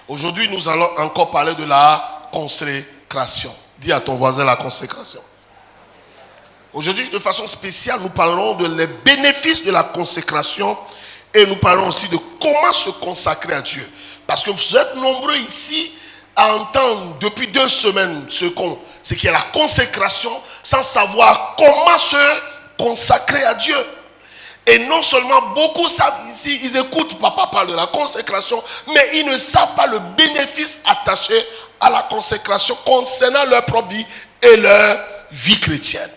Aujourd'hui, nous allons encore parler de la consécration. Dis à ton voisin la consécration. Aujourd'hui, de façon spéciale, nous parlerons des bénéfices de la consécration et nous parlerons aussi de comment se consacrer à Dieu. Parce que vous êtes nombreux ici à entendre depuis 2 semaines ce qui est la consécration sans savoir comment se consacrer à Dieu. Et non seulement beaucoup savent ici, ils écoutent papa parler de la consécration, mais ils ne savent pas le bénéfice attaché à la consécration concernant leur propre vie et leur vie chrétienne.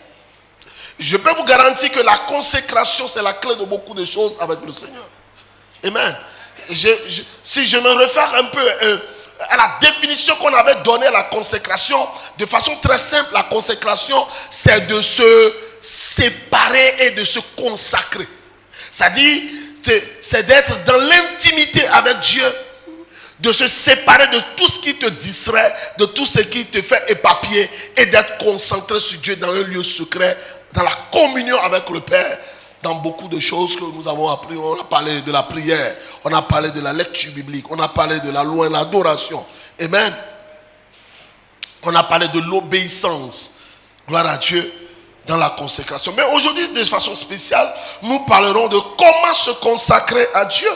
Je peux vous garantir que la consécration, c'est la clé de beaucoup de choses avec le Seigneur. Amen. Si je me réfère un peu à la définition qu'on avait donnée à la consécration, de façon très simple, la consécration, c'est de se séparer et de se consacrer. C'est-à-dire, c'est d'être dans l'intimité avec Dieu, de se séparer de tout ce qui te distrait, de tout ce qui te fait éparpiller et d'être concentré sur Dieu dans un lieu secret, dans la communion avec le Père, dans beaucoup de choses que nous avons appris. On a parlé de la prière, on a parlé de la lecture biblique, on a parlé de la loi et l'adoration. Amen. On a parlé de l'obéissance. Gloire à Dieu. Dans la consécration. Mais aujourd'hui, de façon spéciale, nous parlerons de comment se consacrer à Dieu.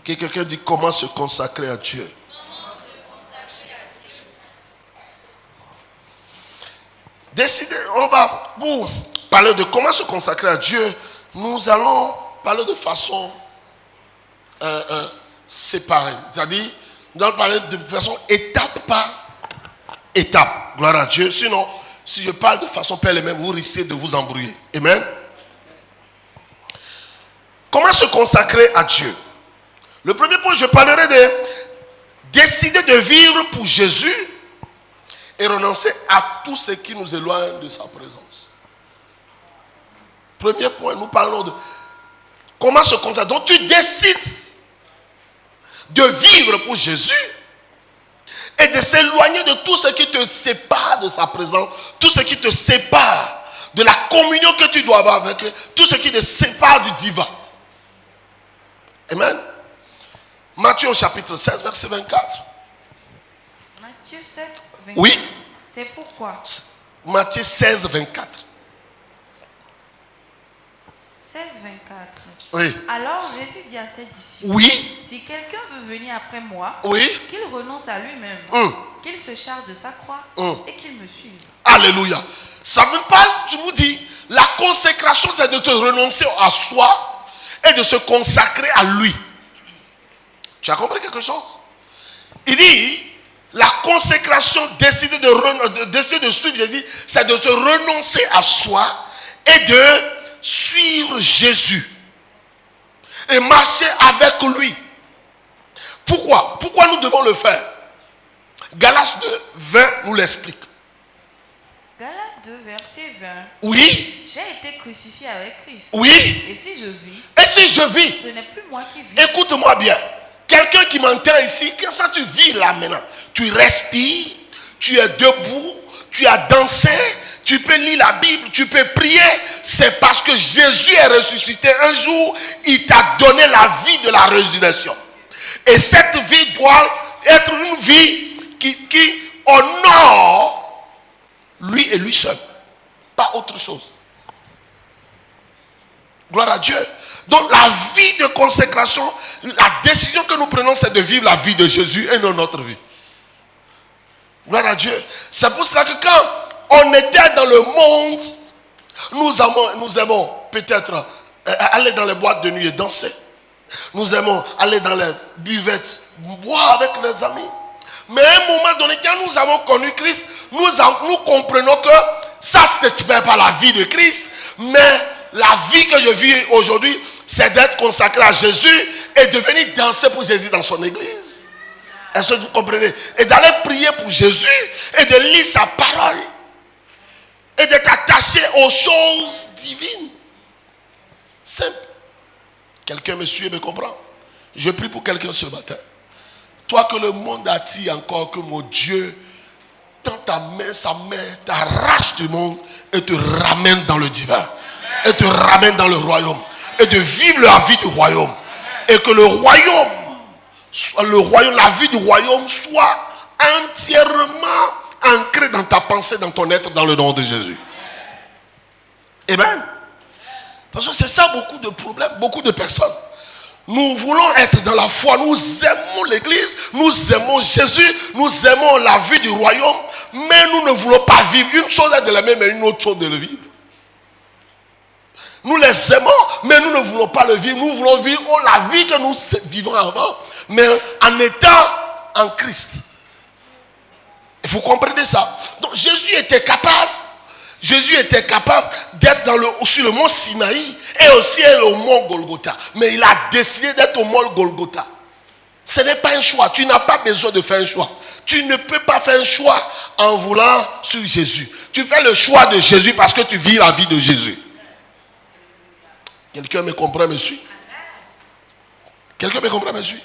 Que quelqu'un dit comment se consacrer à Dieu. Décidez, on va, pour parler de comment se consacrer à Dieu, nous allons parler de façon séparée. C'est-à-dire, nous allons parler de façon étape par étape. Gloire à Dieu. Sinon, si je parle de façon pêle-mêle, vous risquez de vous embrouiller. Amen. Comment se consacrer à Dieu? Le premier point, je parlerai de décider de vivre pour Jésus et renoncer à tout ce qui nous éloigne de sa présence. Premier point, nous parlons de comment se consacrer. Donc tu décides de vivre pour Jésus et de s'éloigner de tout ce qui te sépare de sa présence, tout ce qui te sépare de la communion que tu dois avoir avec eux, tout ce qui te sépare du divin. Amen. Matthieu au chapitre 16, verset 24. Matthieu 7, 24. Oui. C'est pourquoi. Matthieu 16, 24. 16, 24. Oui. Alors Jésus dit à ses disciples. Oui. Si quelqu'un veut venir après moi, oui, qu'il renonce à lui-même, qu'il se charge de sa croix et qu'il me suive. Alléluia. Ça veut pas, je vous dis, la consécration, c'est de te renoncer à soi et de se consacrer à lui. Tu as compris quelque chose? Il dit, la consécration, décider de suivre Jésus, c'est de se renoncer à soi et de suivre Jésus. Et marcher avec lui. Pourquoi? Pourquoi nous devons le faire? Galates 2, 20 nous l'explique. Galates 2, verset 20. Oui. J'ai été crucifié avec Christ. Oui. Et si je vis, ce n'est plus moi qui vis. Écoute-moi bien. Quelqu'un qui m'entend ici, qu'est-ce que tu vis là maintenant? Tu respires, tu es debout, tu as dansé, tu peux lire la Bible, tu peux prier. C'est parce que Jésus est ressuscité un jour, il t'a donné la vie de la résurrection. Et cette vie doit être une vie qui honore lui et lui seul. Pas autre chose. Gloire à Dieu. Donc la vie de consécration, la décision que nous prenons, c'est de vivre la vie de Jésus et non notre vie. Gloire à Dieu. C'est pour cela que quand on était dans le monde, nous aimons peut-être aller dans les boîtes de nuit et danser. Nous aimons aller dans les buvettes, boire avec les amis. Mais à un moment donné, quand nous avons connu Christ, nous comprenons que ça, ce n'est pas la vie de Christ, mais la vie que je vis aujourd'hui, c'est d'être consacré à Jésus et de venir danser pour Jésus dans son église. Est-ce que vous comprenez? Et d'aller prier pour Jésus et de lire sa parole et d'être attaché aux choses divines. Simple. Quelqu'un me suit et me comprend? Je prie pour quelqu'un ce matin. Toi que le monde attire encore, que mon Dieu tend sa main t'arrache du monde et te ramène dans le divin. Et te ramène dans le royaume. Et de vivre la vie du royaume. Et que le royaume le royaume, la vie du royaume soit entièrement ancrée dans ta pensée, dans ton être, dans le nom de Jésus. Amen. Parce que c'est ça beaucoup de problèmes, beaucoup de personnes. Nous voulons être dans la foi, nous aimons l'église, nous aimons Jésus, nous aimons la vie du royaume, mais nous ne voulons pas vivre. Une chose est de l'aimer, mais une autre chose de le vivre. Nous les aimons, mais nous ne voulons pas le vivre. Nous voulons vivre la vie que nous vivons avant, mais en étant en Christ. Et vous comprenez ça? Donc Jésus était capable d'être sur le mont Sinaï et aussi au mont Golgotha. Mais il a décidé d'être au mont Golgotha. Ce n'est pas un choix. Tu n'as pas besoin de faire un choix. Tu ne peux pas faire un choix en voulant sur Jésus. Tu fais le choix de Jésus parce que tu vis la vie de Jésus. Quelqu'un me comprend, me suit? Quelqu'un me comprend, me suit?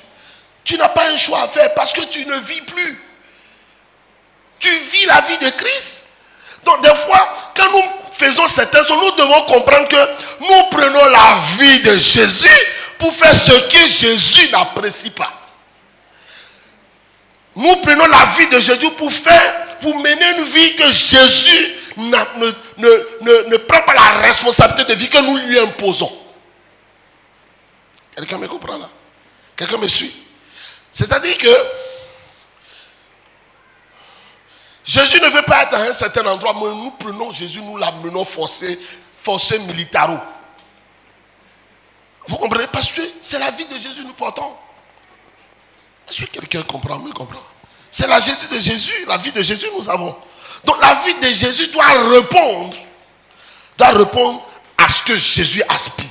Tu n'as pas un choix à faire parce que tu ne vis plus. Tu vis la vie de Christ. Donc des fois, quand nous faisons certaines choses, nous devons comprendre que nous prenons la vie de Jésus pour faire ce que Jésus n'apprécie pas. Nous prenons la vie de Jésus pour mener une vie que Jésus ne prend pas la responsabilité de vie que nous lui imposons. Quelqu'un me comprend là? Quelqu'un me suit? C'est-à-dire que Jésus ne veut pas être dans un certain endroit, mais nous prenons Jésus, nous l'amenons forcé militaro. Vous comprenez? Parce que c'est la vie de Jésus que nous portons. Est-ce que quelqu'un comprend? Me comprend? C'est la Jésus de Jésus, la vie de Jésus nous avons. Donc la vie de Jésus doit répondre à ce que Jésus aspire.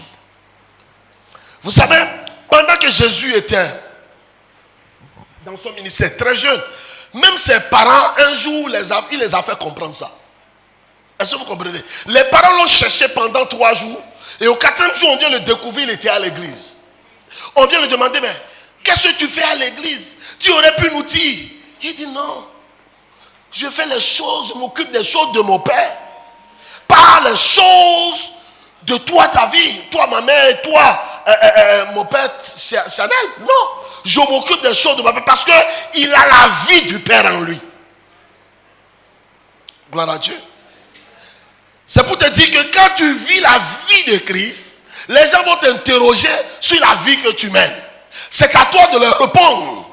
Vous savez, pendant que Jésus était dans son ministère très jeune, même ses parents, un jour, il les a fait comprendre ça. Est-ce que vous comprenez? Les parents l'ont cherché pendant 3 jours. Et au 4e jour, on vient le découvrir, il était à l'église. On vient le demander, mais qu'est-ce que tu fais à l'église? Tu aurais pu nous dire. Il dit non. Je fais les choses, je m'occupe des choses de mon père. Pas les choses de toi, ta vie. Toi, ma mère, toi, mon père, Chanel. Non. Je m'occupe des choses de ma père parce qu'il a la vie du Père en lui. Gloire à Dieu. C'est pour te dire que quand tu vis la vie de Christ, les gens vont t'interroger sur la vie que tu mènes. C'est à toi de leur répondre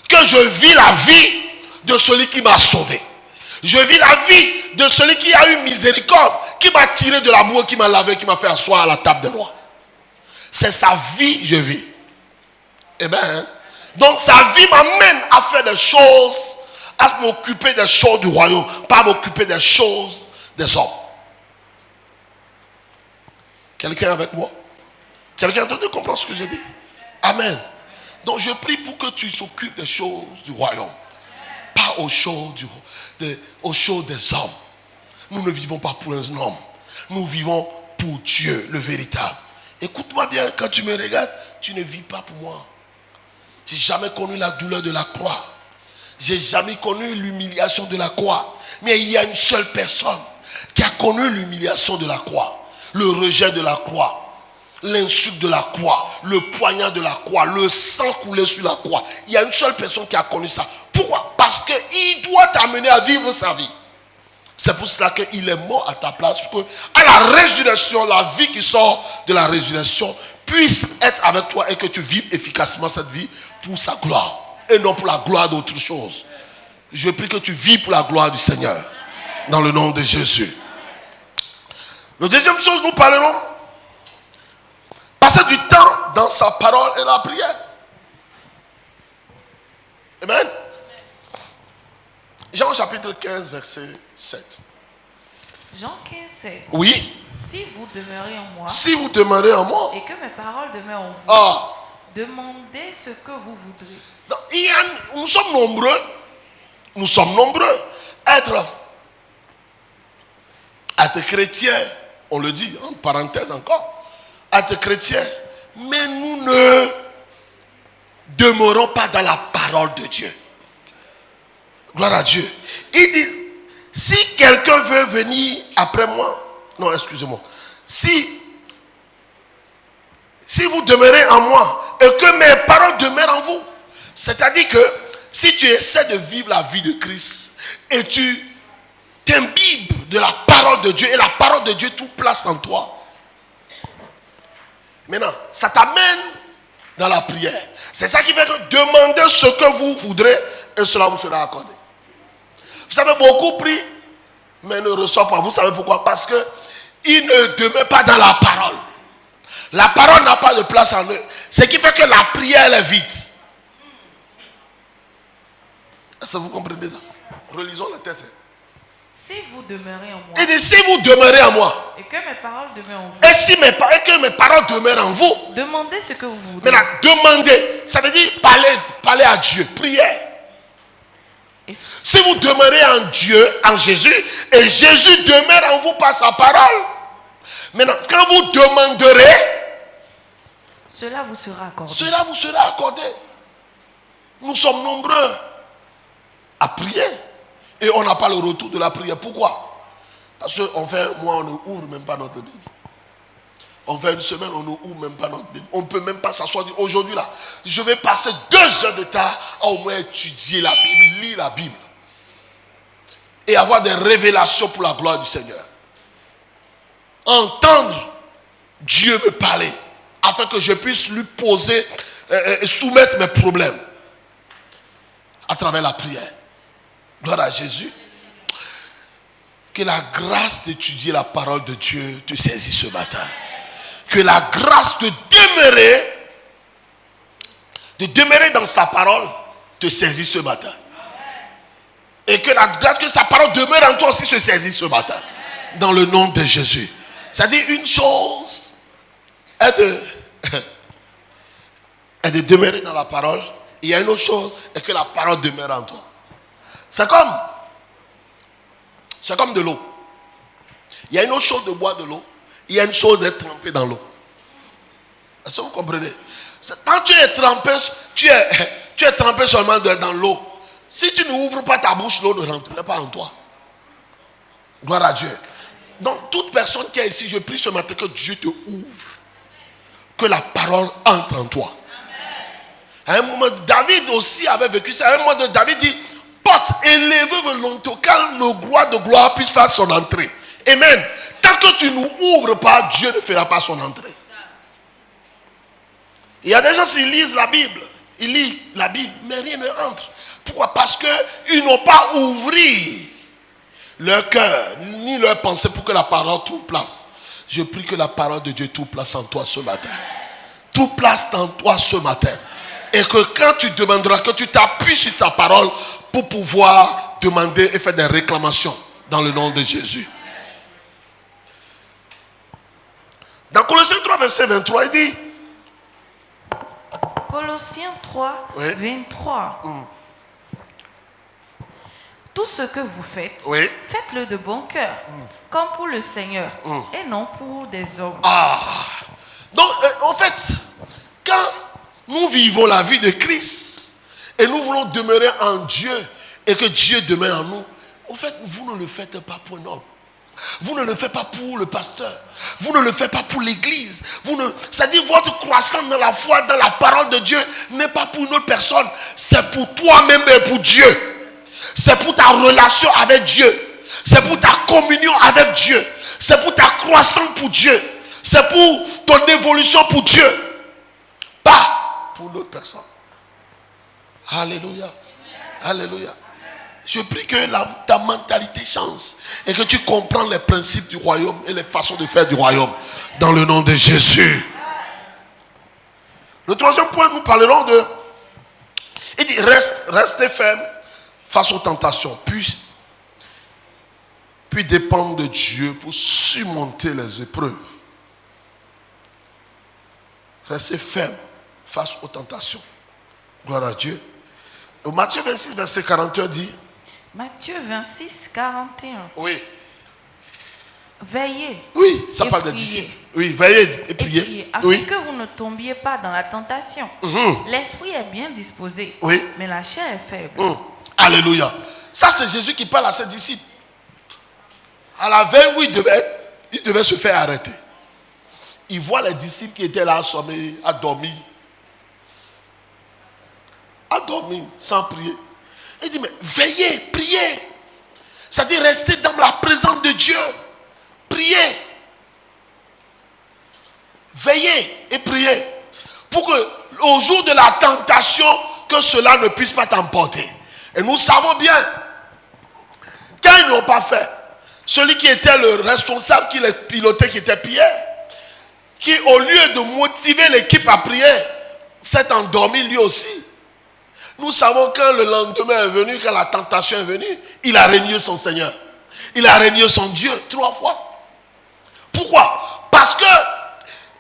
que je vis la vie de celui qui m'a sauvé. Je vis la vie de celui qui a eu miséricorde, qui m'a tiré de la boue, qui m'a lavé, qui m'a fait asseoir à la table des rois. C'est sa vie, je vis. Amen. Donc sa vie m'amène à faire des choses, à m'occuper des choses du royaume, pas m'occuper des choses des hommes. Quelqu'un avec moi? Quelqu'un de comprendre ce que j'ai dit? Amen. Donc je prie pour que tu t'occupes des choses du royaume, pas aux choses des hommes. Nous ne vivons pas pour un homme, nous vivons pour Dieu, le véritable. Écoute-moi bien, quand tu me regardes, tu ne vis pas pour moi. J'ai jamais connu la douleur de la croix. J'ai jamais connu l'humiliation de la croix. Mais il y a une seule personne qui a connu l'humiliation de la croix, le rejet de la croix, l'insulte de la croix, le poignard de la croix, le sang coulé sur la croix. Il y a une seule personne qui a connu ça. Pourquoi? Parce qu'il doit t'amener à vivre sa vie. C'est pour cela qu'il est mort à ta place. Pour qu'à la résurrection, la vie qui sort de la résurrection puisse être avec toi et que tu vives efficacement cette vie pour sa gloire et non pour la gloire d'autre chose. Je prie que tu vis pour la gloire du Seigneur dans le nom de Jésus. La deuxième chose, nous parlerons passer du temps dans sa parole et la prière. Amen. Jean chapitre 15 verset 7. Jean 15, 7. Oui. Si vous demeurez en moi. Si vous demeurez en moi. Et que mes paroles demeurent en vous. Demandez ce que vous voudrez. Donc, nous sommes nombreux. Nous sommes nombreux à être chrétiens. On le dit en parenthèse encore. À être chrétiens. Mais nous ne demeurons pas dans la parole de Dieu. Gloire à Dieu. Il dit, si quelqu'un veut venir après moi, non, excusez-moi, si vous demeurez en moi et que mes paroles demeurent en vous, C'est-à-dire que si tu essaies de vivre la vie de Christ et tu t'imbibes de la parole de Dieu et la parole de Dieu tout place en toi, maintenant, ça t'amène dans la prière. C'est ça qui fait que demandez ce que vous voudrez et cela vous sera accordé. Vous savez, beaucoup prient, mais ne reçoivent pas. Vous savez pourquoi? Parce qu'ils ne demeurent pas dans la parole. La parole n'a pas de place en eux. Ce qui fait que la prière est vide. Est-ce que vous comprenez ça? Relisons le texte. Si vous demeurez en moi. Il dit, si vous demeurez en moi. Et que mes paroles demeurent en vous. Et que mes paroles demeurent en vous. Demandez ce que vous voulez. Maintenant, demandez. Ça veut dire parler à Dieu. Prière. Si vous demeurez en Dieu, en Jésus, et Jésus demeure en vous par sa parole. Maintenant, quand vous demanderez, cela vous sera accordé. Cela vous sera accordé. Nous sommes nombreux à prier. Et on n'a pas le retour de la prière. Pourquoi? Parce qu'on fait un mois, on ne ouvre même pas notre Bible. On fait une semaine, on ne ouvre même pas notre Bible. On ne peut même pas s'asseoir. Aujourd'hui là, je vais passer 2 heures de temps à au moins étudier la Bible, lire la Bible. Et avoir des révélations pour la gloire du Seigneur. Entendre Dieu me parler. Afin que je puisse lui poser et soumettre mes problèmes. À travers la prière. Gloire à Jésus. Que la grâce d'étudier la parole de Dieu te saisisse ce matin. Que la grâce de demeurer dans sa parole te saisisse ce matin. Et que la grâce que sa parole demeure en toi aussi se saisisse ce matin. Dans le nom de Jésus. C'est-à-dire une chose est de demeurer dans la parole. Il y a une autre chose est que la parole demeure en toi. C'est comme de l'eau. Il y a une autre chose de boire de l'eau. Il y a une chose d'être trempé dans l'eau. Est-ce que vous comprenez? Quand tu es trempé, tu es trempé seulement dans l'eau. Si tu n'ouvres pas ta bouche, l'eau ne rentrera pas en toi. Gloire à Dieu. Donc toute personne qui est ici, je prie ce matin que Dieu te ouvre. Que la parole entre en toi. À un moment, David aussi avait vécu ça. À un moment, David dit, porte, élevez volonté, quand le roi de gloire puisse faire son entrée. Amen. Tant que tu n'ouvres pas, Dieu ne fera pas son entrée. Il y a des gens qui lisent la Bible. Ils lisent la Bible, mais rien ne entre. Pourquoi? Parce qu'ils n'ont pas ouvert leur cœur, ni leur pensée pour que la parole trouve place. Je prie que la parole de Dieu trouve place en toi ce matin. Trouve place en toi ce matin. Et que quand tu demanderas, que tu t'appuies sur ta parole pour pouvoir demander et faire des réclamations dans le nom de Jésus. Dans Colossiens 3, verset 23, il dit. Colossiens 3, oui. 23. Tout ce que vous faites, oui. Faites-le de bon cœur, comme pour le Seigneur, et non pour des hommes. Donc, en fait, quand nous vivons la vie de Christ et nous voulons demeurer en Dieu et que Dieu demeure en nous, en fait, vous ne le faites pas pour un homme. Vous ne le faites pas pour le pasteur. Vous ne le faites pas pour l'église. C'est-à-dire votre croissance dans la foi, dans la parole de Dieu n'est pas pour une autre personne. C'est pour toi-même et pour Dieu. C'est pour ta relation avec Dieu. C'est pour ta communion avec Dieu. C'est pour ta croissance pour Dieu. C'est pour ton évolution pour Dieu. Pas pour d'autres personnes. Alléluia. Alléluia. Je prie que ta mentalité change et que tu comprennes les principes du royaume et les façons de faire du royaume. Dans le nom de Jésus. Le troisième point, nous parlerons de... Il dit, restez ferme face aux tentations. Puis dépendre de Dieu pour surmonter les épreuves. Restez ferme face aux tentations. Gloire à Dieu. Matthieu 26, verset 41 dit... Matthieu 26, 41. Oui. Veillez. Oui, ça parle des disciples. Oui, veillez et priez. Afin que vous ne tombiez pas dans la tentation. L'esprit est bien disposé, mais la chair est faible. Alléluia. Ça, c'est Jésus qui parle à ses disciples. À la veille où il devait se faire arrêter. Il voit les disciples qui étaient là, assommés, à dormir. a dormi sans prier. Il dit, mais veillez, priez. C'est-à-dire rester dans la présence de Dieu. Priez. Veillez et priez. Pour que au jour de la tentation, que cela ne puisse pas t'emporter. Et nous savons bien, quand ils ne l'ont pas fait, celui qui était le responsable, qui les pilotait, qui était Pierre, qui au lieu de motiver l'équipe à prier, s'est endormi lui aussi. Nous savons quand le lendemain est venu, quand la tentation est venue, il a renié son Seigneur. Il a renié son Dieu 3 fois. Pourquoi? Parce que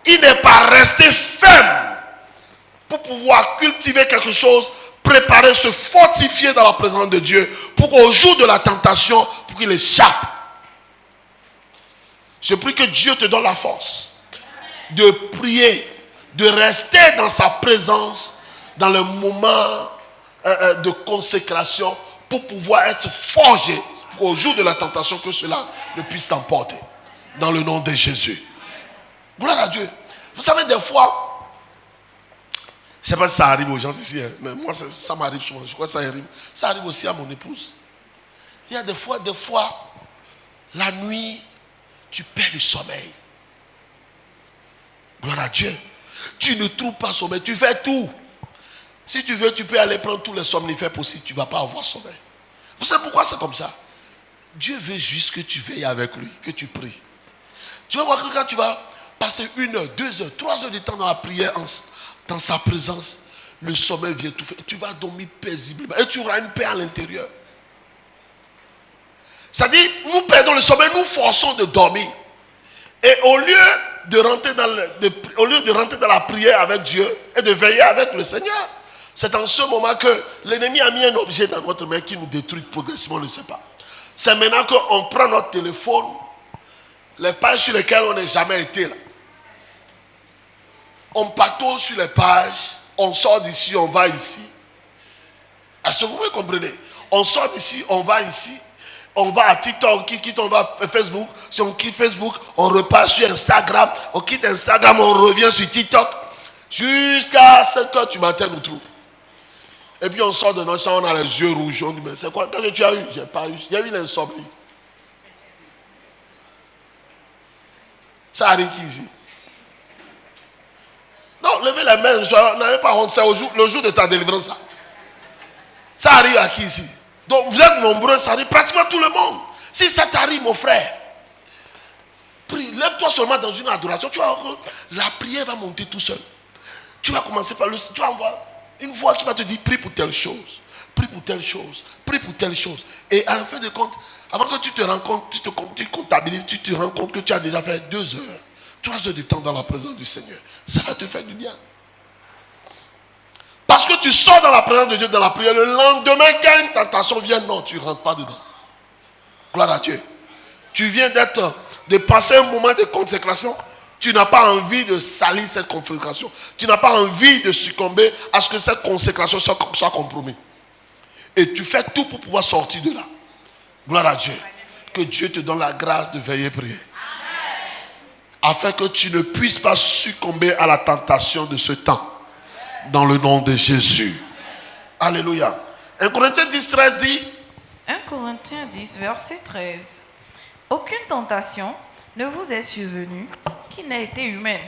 il n'est pas resté ferme pour pouvoir cultiver quelque chose, préparer, se fortifier dans la présence de Dieu, pour qu'au jour de la tentation, pour qu'il échappe. Je prie que Dieu te donne la force de prier, de rester dans sa présence dans le moment de consécration pour pouvoir être forgé au jour de la tentation, que cela ne puisse t'emporter. Dans le nom de Jésus. Gloire à Dieu. Vous savez, des fois, je ne sais pas si ça arrive aux gens ici, hein, mais moi ça m'arrive souvent. Je crois que ça arrive aussi à mon épouse. Il y a des fois, la nuit, tu perds le sommeil. Gloire à Dieu. Tu ne trouves pas sommeil, tu fais tout. Si tu veux, tu peux aller prendre tous les somnifères possibles, tu ne vas pas avoir sommeil. Vous savez pourquoi c'est comme ça? Dieu veut juste que tu veilles avec lui, que tu pries. Tu vas voir que quand tu vas passer 1 heure, 2 heures, 3 heures de temps dans la prière, dans sa présence, le sommeil vient tout faire. Tu vas dormir paisiblement et tu auras une paix à l'intérieur. C'est-à-dire, nous perdons le sommeil, nous forçons de dormir. Et au lieu de rentrer dans la prière avec Dieu et de veiller avec le Seigneur, c'est en ce moment que l'ennemi a mis un objet dans notre main qui nous détruit progressivement, on ne sait pas. C'est maintenant qu'on prend notre téléphone, les pages sur lesquelles on n'a jamais été là. On patauge sur les pages, on sort d'ici, on va ici. Est-ce que vous comprenez? On sort d'ici, on va ici. On va à TikTok, on va à Facebook. Si on quitte Facebook, on repart sur Instagram. On quitte Instagram, on revient sur TikTok. Jusqu'à 5 heures du matin, nous trouve. Et puis on sort de notre chambre, on a les yeux rouges. On dit, mais c'est quoi? Qu'est-ce que tu as eu? J'ai pas eu. J'ai eu l'insomnie. Ça arrive qui ici? Non, levez les mains, n'avez pas honte. C'est le jour de ta délivrance. Ça arrive à qui ici? Donc vous êtes nombreux, ça arrive pratiquement tout le monde. Si ça t'arrive, mon frère, prie, lève-toi seulement dans une adoration. Tu vas voir que la prière va monter tout seul. Tu vas commencer par tu vas avoir une voix qui va te dire, prie pour telle chose, prie pour telle chose, prie pour telle chose. Et en fin de compte, avant que tu te rends compte, tu comptabilises, tu te rends compte que tu as déjà fait 2 heures, 3 heures de temps dans la présence du Seigneur. Ça va te faire du bien. Parce que tu sors dans la présence de Dieu, dans la prière, le lendemain, quand une tentation vient, non, tu ne rentres pas dedans. Gloire à Dieu. Tu viens de passer un moment de consécration. Tu n'as pas envie de salir cette consécration. Tu n'as pas envie de succomber à ce que cette consécration soit compromise. Et tu fais tout pour pouvoir sortir de là. Gloire à Dieu. Que Dieu te donne la grâce de veiller et prier. Afin que tu ne puisses pas succomber à la tentation de ce temps. Dans le nom de Jésus. Alléluia. 1 Corinthiens 10, 13 dit. 1 Corinthiens 10, verset 13. Aucune tentation ne vous est survenue qui n'a été humaine.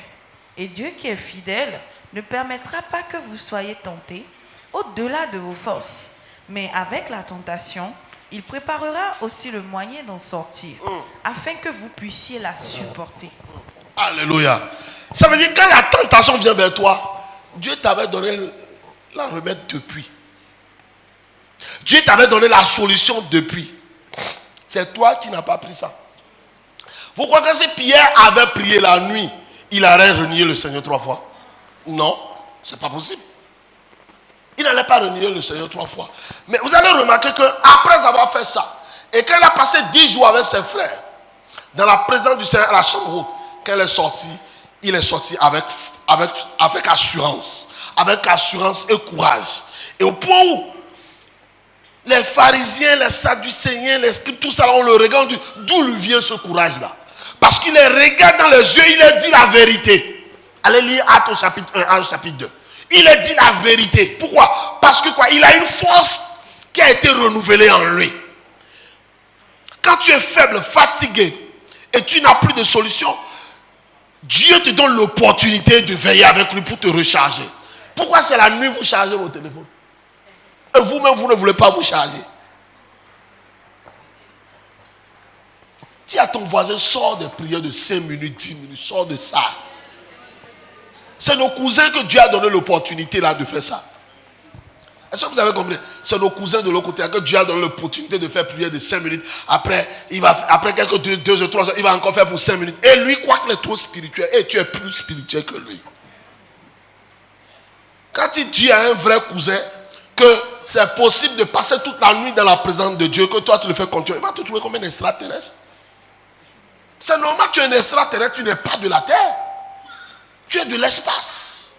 Et Dieu qui est fidèle ne permettra pas que vous soyez tentés au-delà de vos forces. Mais avec la tentation, il préparera aussi le moyen d'en sortir, afin que vous puissiez la supporter. Alléluia. Ça veut dire que quand la tentation vient vers toi, Dieu t'avait donné la remède depuis. Dieu t'avait donné la solution depuis. C'est toi qui n'as pas pris ça. Vous croyez que si Pierre avait prié la nuit, il aurait renié le Seigneur 3 fois? Non, c'est pas possible. Il n'allait pas renier le Seigneur 3 fois. Mais vous allez remarquer qu'après avoir fait ça, et quand il a passé 10 jours avec ses frères, dans la présence du Seigneur à la chambre haute, quand il est sorti avec assurance et courage. Et au point où les pharisiens, les sadducéens, les scribes, tout ça, on le regarde, d'où lui vient ce courage-là? Parce qu'il les regarde dans les yeux, il leur dit la vérité. Allez lire Actes au chapitre 1, au chapitre 2. Il a dit la vérité. Pourquoi? Parce que quoi? Il a une force qui a été renouvelée en lui. Quand tu es faible, fatigué, et tu n'as plus de solution, Dieu te donne l'opportunité de veiller avec lui pour te recharger. Pourquoi c'est la nuit vous chargez vos téléphones? Et vous-même, vous ne voulez pas vous charger. Dis à ton voisin, sors des prières de 5 minutes, 10 minutes, sors de ça. C'est nos cousins que Dieu a donné l'opportunité là de faire ça. Est-ce que vous avez compris? C'est nos cousins de l'autre côté que Dieu a donné l'opportunité de faire prière de 5 minutes. Après quelques 2 ou 3 heures, il va encore faire pour 5 minutes. Et lui croit qu'il est trop spirituel. Et tu es plus spirituel que lui. Quand tu dis à un vrai cousin que c'est possible de passer toute la nuit dans la présence de Dieu, que toi tu le fais continuer, il va te trouver comme un extraterrestre. C'est normal, tu es un extraterrestre, tu n'es pas de la terre. Tu es de l'espace.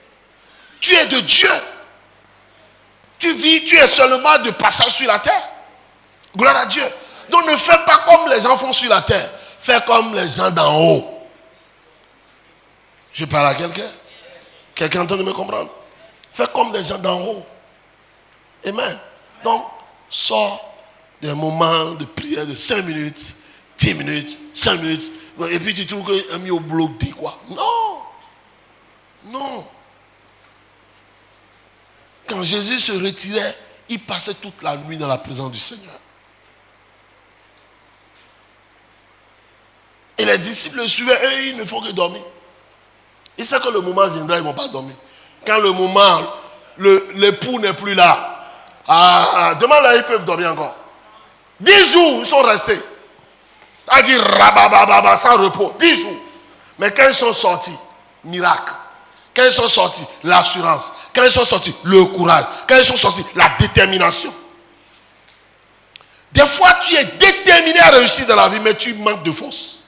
Tu es de Dieu. Tu vis, tu es seulement de passage sur la terre. Gloire à Dieu. Donc ne fais pas comme les gens font sur la terre. Fais comme les gens d'en haut. Je parle à quelqu'un. Quelqu'un est en train de me comprendre. Fais comme les gens d'en haut. Amen. Donc, sors des moments de prière de 5 minutes, 10 minutes, 5 minutes. Et puis tu trouves qu'un mis au bloc dit quoi? Non. Non. Quand Jésus se retirait, il passait toute la nuit dans la présence du Seigneur. Et les disciples le suivaient, eux, ils ne font que dormir. Ils savent que le moment viendra, ils ne vont pas dormir. Quand le moment, l'époux n'est plus là, demain là, ils peuvent dormir encore. 10 jours, ils sont restés. À dire rabababa, sans repos. 10 jours. Mais quand ils sont sortis, miracle. Quand ils sont sortis, l'assurance. Quand ils sont sortis, le courage. Quand ils sont sortis, la détermination. Des fois, tu es déterminé à réussir dans la vie, mais tu manques de force.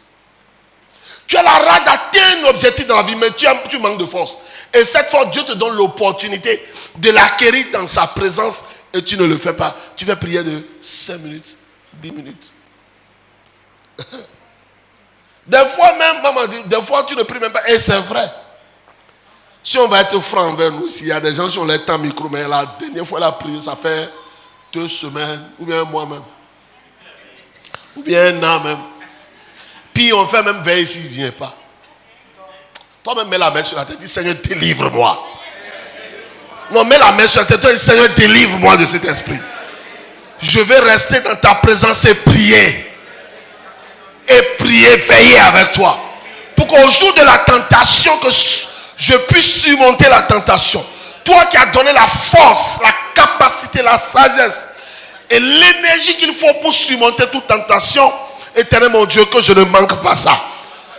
Tu as la rage d'atteindre un objectif dans la vie, mais tu manques de force. Et cette fois, Dieu te donne l'opportunité de l'acquérir dans sa présence et tu ne le fais pas. Tu fais prier de 5 minutes, 10 minutes. Des fois même, maman dit, des fois tu ne pries même pas. Et c'est vrai. Si on va être franc envers nous, s'il y a des gens qui ont les temps micro, mais la dernière fois elle a prié, ça fait 2 semaines, ou bien un mois même. Ou bien un an même. Puis on fait même veiller s'il ne vient pas. Toi-même mets la main sur la tête, dis Seigneur, délivre-moi. Non, mets la main sur la tête, dis Seigneur, délivre-moi de cet esprit. Je vais rester dans ta présence et prier. Et prier, veiller avec toi. Pour qu'au jour de la tentation, que je puisse surmonter la tentation. Toi qui as donné la force, la capacité, la sagesse et l'énergie qu'il faut pour surmonter toute tentation, Éternel mon Dieu, que je ne manque pas ça.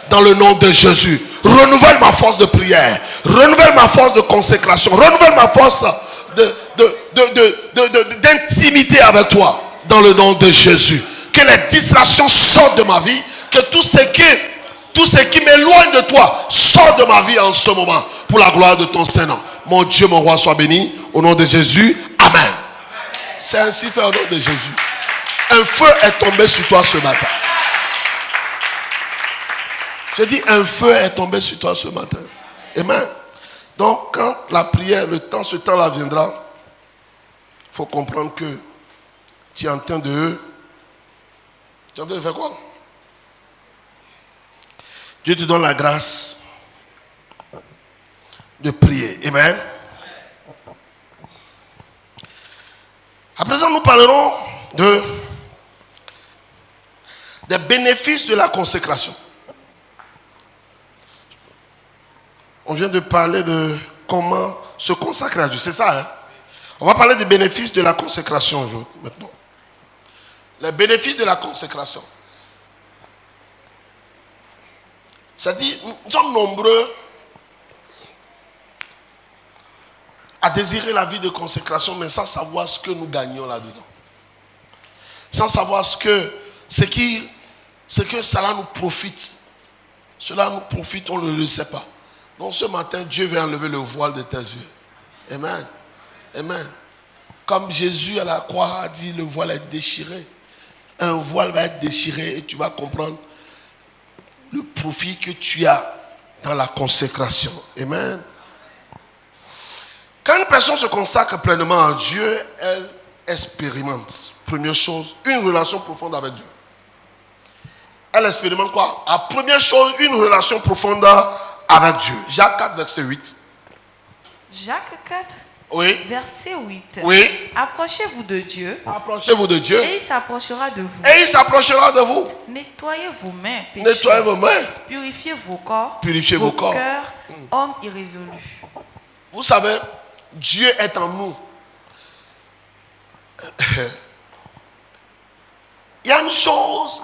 Dans le nom de Jésus. Renouvelle ma force de prière. Renouvelle ma force de consécration. Renouvelle ma force d'intimité avec toi. Dans le nom de Jésus. Que les distractions sortent de ma vie. Que tout ce qui m'éloigne de toi sort de ma vie en ce moment. Pour la gloire de ton Saint-Nom. Mon Dieu, mon roi, sois béni. Au nom de Jésus. Amen. C'est ainsi fait au nom de Jésus. Un feu est tombé sur toi ce matin. Je dis, un feu est tombé sur toi ce matin. Amen. Donc, quand la prière, ce temps-là viendra, il faut comprendre que tu es en train de... Tu es en train de faire quoi? Dieu te donne la grâce de prier. Amen. À présent, nous parlerons des bénéfices de la consécration. On vient de parler de comment se consacrer à Dieu. C'est ça, hein? On va parler des bénéfices de la consécration aujourd'hui, maintenant. Les bénéfices de la consécration. C'est-à-dire, nous sommes nombreux à désirer la vie de consécration, mais sans savoir ce que nous gagnons là-dedans. Sans savoir ce que cela nous profite. Cela nous profite, on ne le sait pas. Donc ce matin, Dieu veut enlever le voile de tes yeux. Amen. Amen. Comme Jésus à la croix a dit, le voile est déchiré. Un voile va être déchiré et tu vas comprendre le profit que tu as dans la consécration. Amen. Quand une personne se consacre pleinement à Dieu, elle expérimente, première chose, une relation profonde avec Dieu. Elle expérimente quoi? La première chose, une relation profonde avec Dieu. Jacques 4, verset 8. Jacques 4, Oui. verset 8. Oui. Approchez-vous de Dieu Approchez-vous de Dieu. et il s'approchera de vous. Et il s'approchera de vous. Nettoyez vos mains, pécheurs. Nettoyez vos mains. Purifiez vos corps. Purifiez vos corps. cœurs, hommes irrésolus. Vous savez, Dieu est en nous. Il y a une chose.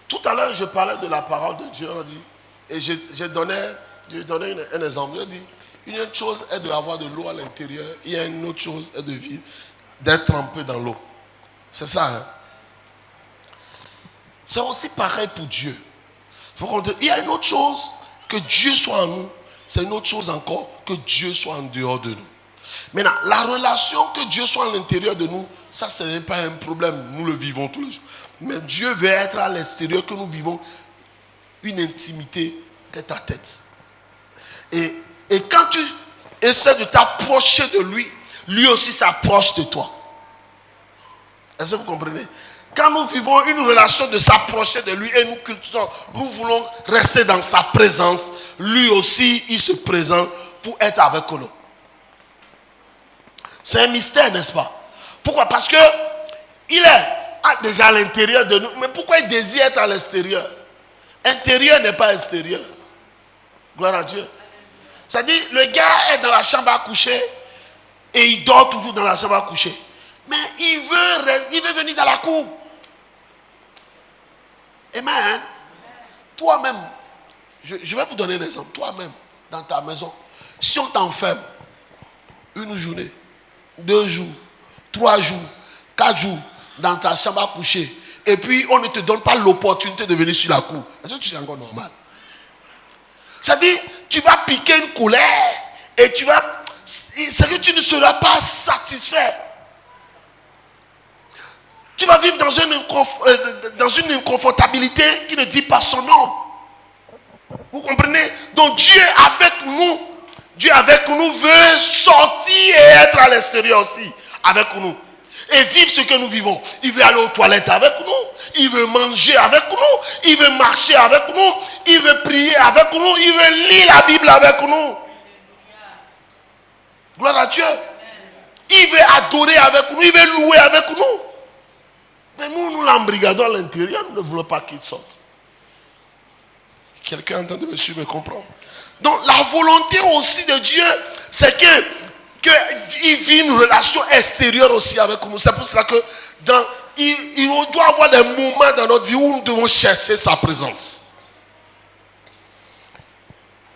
Tout à l'heure, je parlais de la parole de Dieu. On dit, et j'ai donné un exemple. Je dis, une autre chose est d'avoir de l'eau à l'intérieur. Il y a une autre chose est de vivre, d'être trempé dans l'eau. C'est ça. Hein? C'est aussi pareil pour Dieu. Il y a une autre chose, que Dieu soit en nous. C'est une autre chose encore, que Dieu soit en dehors de nous. Maintenant, la relation que Dieu soit à l'intérieur de nous, ça, ce n'est pas un problème. Nous le vivons tous les jours. Mais Dieu veut être à l'extérieur, que nous vivons une intimité tête à tête. Et quand tu essaies de t'approcher de lui, lui aussi s'approche de toi. Est-ce que vous comprenez? Quand nous vivons une relation de s'approcher de lui et nous cultivons, nous voulons rester dans sa présence, lui aussi, il se présente pour être avec nous. C'est un mystère, n'est-ce pas? Pourquoi? Parce que il est déjà à l'intérieur de nous. Mais pourquoi il désire être à l'extérieur? Intérieur n'est pas extérieur. Gloire à Dieu. C'est-à-dire, le gars est dans la chambre à coucher et il dort toujours dans la chambre à coucher. Mais il veut venir dans la cour. Amen. Toi-même, je vais vous donner un exemple. Toi-même, dans ta maison, si on t'enferme une journée, 2 jours, 3 jours, 4 jours dans ta chambre à coucher, et puis on ne te donne pas l'opportunité de venir sur la cour, est-ce que tu es encore normal? C'est-à-dire, tu vas piquer une colère et c'est que tu ne seras pas satisfait. Tu vas vivre dans une inconfortabilité qui ne dit pas son nom. Vous comprenez? Donc Dieu avec nous. Dieu avec nous veut sortir et être à l'extérieur aussi avec nous. Et vivre ce que nous vivons. Il veut aller aux toilettes avec nous. Il veut manger avec nous. Il veut marcher avec nous. Il veut prier avec nous. Il veut lire la Bible avec nous. Gloire à Dieu. Il veut adorer avec nous. Il veut louer avec nous. Mais nous l'embrigadons à l'intérieur. Nous ne voulons pas qu'il sorte. Quelqu'un entend de monsieur me comprendre. Donc la volonté aussi de Dieu, c'est qu'il vit une relation extérieure aussi avec nous. C'est pour cela que il doit y avoir des moments dans notre vie où nous devons chercher sa présence.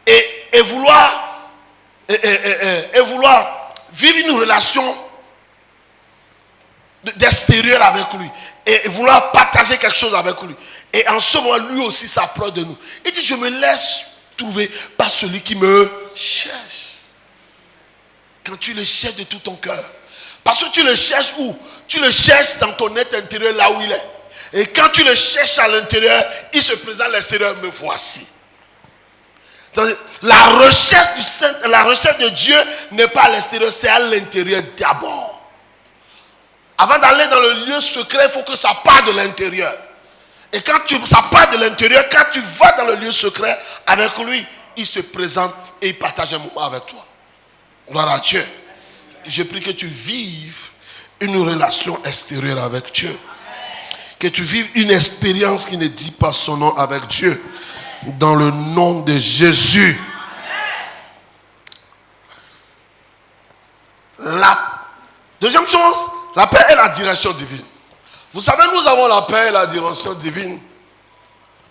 Et vouloir vivre une relation d'extérieur avec lui. Et vouloir partager quelque chose avec lui. Et en ce moment, lui aussi s'approche de nous. Il dit, je me laisse trouver par celui qui me cherche. Quand tu le cherches de tout ton cœur. Parce que tu le cherches où? Tu le cherches dans ton être intérieur, là où il est. Et quand tu le cherches à l'intérieur, il se présente à l'extérieur, me voici. La recherche de Dieu n'est pas à l'extérieur, c'est à l'intérieur d'abord. Avant d'aller dans le lieu secret, il faut que ça parte de l'intérieur. Et quand ça part de l'intérieur, quand tu vas dans le lieu secret avec lui, il se présente et il partage un moment avec toi. Gloire à Dieu. Je prie que tu vives une relation extérieure avec Dieu. Que tu vives une expérience qui ne dit pas son nom avec Dieu. Dans le nom de Jésus. La deuxième chose, la paix et la direction divine. Vous savez, nous avons la paix et la direction divine.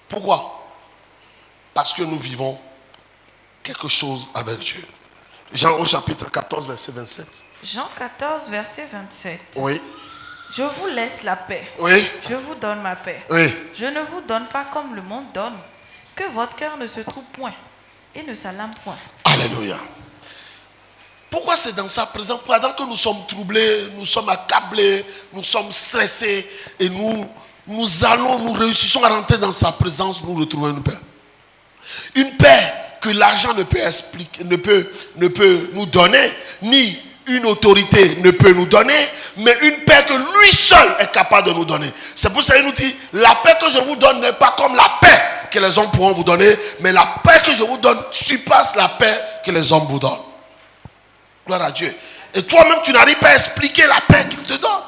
Pourquoi? Parce que nous vivons quelque chose avec Dieu. Jean au chapitre 14, verset 27. Jean 14, verset 27. Oui. Je vous laisse la paix. Oui. Je vous donne ma paix. Oui. Je ne vous donne pas comme le monde donne. Que votre cœur ne se trouble point et ne s'alarme point. Alléluia. Pourquoi c'est dans sa présence? Pendant que nous sommes troublés, nous sommes accablés, nous sommes stressés et nous réussissons à rentrer dans sa présence, nous retrouvons une paix. Une paix que l'argent ne peut expliquer, ne peut nous donner, ni une autorité ne peut nous donner, mais une paix que lui seul est capable de nous donner. C'est pour ça qu'il nous dit, la paix que je vous donne n'est pas comme la paix que les hommes pourront vous donner, mais la paix que je vous donne surpasse la paix que les hommes vous donnent. Gloire à Dieu. Et toi-même, tu n'arrives pas à expliquer la paix qu'il te donne.